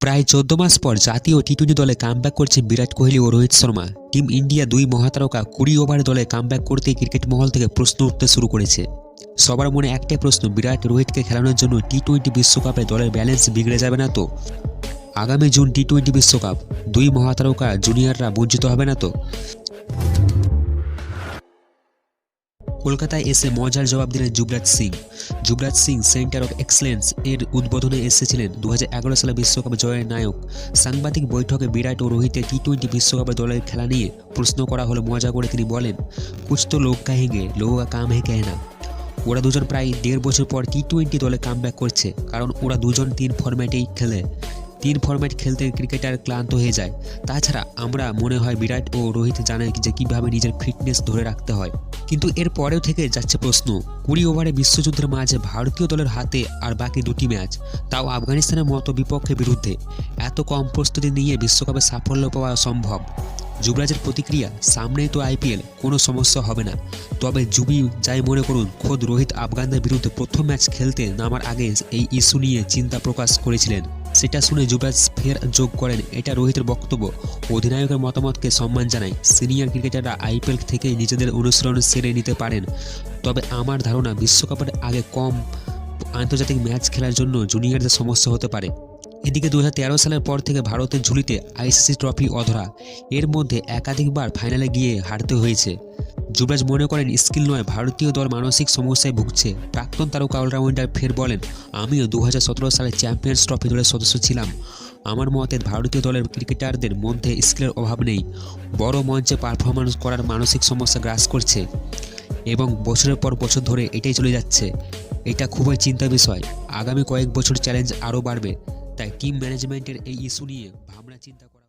প্রায় 14 মাস পর জাতীয় টি-20 দলে কামব্যাক করছেন বিরাট কোহলি ও রোহিত শর্মা। টিম ইন্ডিয়া দুই মহাতারকা 20 ওভারে দলে কামব্যাক করতেই ক্রিকেট মহল থেকে প্রশ্ন উঠতে শুরু করেছে। সবার মনে একটাই প্রশ্ন, বিরাট রোহিতকে খেলানোর জন্য টি-20 বিশ্বকাপে দলের ব্যালেন্স বিগড়ে যাবে না তো? আগামী জুন টি-20 বিশ্বকাপ, দুই মহাতারকা জুনিয়ররা বঞ্চিত হবে না তো? কলকাতায় এসে মজার জবাব দিলেন Yuvraj Singh. Yuvraj Singh centre of excellence এর উদ্বোধনে এসেছিলেন 2011 সালে বিশ্বকাপ জয়ের নায়ক। সাংবাদিক বৈঠকে বিরাট ও রোহিতের টি-20 বিশ্বকাপে দলের খেলা নিয়ে প্রশ্ন করা হলে মজা করে তিনি বলেন, কুছ তো লোক কাহেঙ্গে, লোগোं का काम है कहना। ওরা দুজন প্রায় 1.5 বছর পর টি-20 দলে কামব্যাক করছে, কারণ ওরা দুজন 3 ফরম্যাটেই খেলে। 3 ফরম্যাট খেলতে ক্রিকেটার ক্লান্ত হয়ে যায়। তাছাড়া আমরা মনে হয় বিরাট ও রোহিত জানে যে কীভাবে নিজের ফিটনেস ধরে রাখতে হয়। কিন্তু এর পরেও থেকে যাচ্ছে প্রশ্ন, 20 ওভারে বিশ্বযুদ্ধের মাঝে ভারতীয় দলের হাতে আর বাকি 2টি ম্যাচ, তাও আফগানিস্তানের মতো বিপক্ষের বিরুদ্ধে। এত কম প্রস্তুতি নিয়ে বিশ্বকাপে সাফল্য পাওয়া সম্ভব? যুবরাজের প্রতিক্রিয়া, সামনেই তো আইপিএল, কোনো সমস্যা হবে না। তবে যুবি যাই মনে করুন, খোদ রোহিত আফগানদের বিরুদ্ধে প্রথম ম্যাচ খেলতে নামার আগে এই ইস্যু নিয়ে চিন্তা প্রকাশ করেছিলেন। সেটা শুনে যুবরাজ ফের যোগ করেন, এটা রোহিতের বক্তব্য, অধিনায়কের মতামতকে সম্মান জানাই। সিনিয়র ক্রিকেটাররা আইপিএল থেকেই নিজেদের অনুশীলন সেরে নিতে পারেন। তবে আমার ধারণা বিশ্বকাপের আগে কম আন্তর্জাতিক ম্যাচ খেলার জন্য জুনিয়রদের সমস্যা হতে পারে। এদিকে 2013 সালের পর থেকে ভারতের ঝুলিতে আইসিসি ট্রফি অধরা। এর মধ্যে একাধিকবার ফাইনালে গিয়ে হারতে হয়েছে। যুবরাজ মনে করেন স্কিল নয়, ভারতীয় দল মানসিক সমস্যায় ভুগছে। প্রাক্তন তারকা অলরাউন্ডার ফের বলেন, আমিও 2017 সালে চ্যাম্পিয়ন্স ট্রফি দলের সদস্য ছিলাম। আমার মতে ভারতীয় দলের ক্রিকেটারদের মধ্যে স্কিলের অভাব নেই, বড় মঞ্চে পারফরমেন্স করার মানসিক সমস্যা গ্রাস করছে এবং বছরের পর বছর ধরে এটাই চলে যাচ্ছে। এটা খুবই চিন্তার বিষয়। আগামী কয়েক বছর চ্যালেঞ্জ আরও বাড়বে। তাই টিম ম্যানেজমেন্টের এই ইস্যু নিয়ে ভাবনা চিন্তা করা।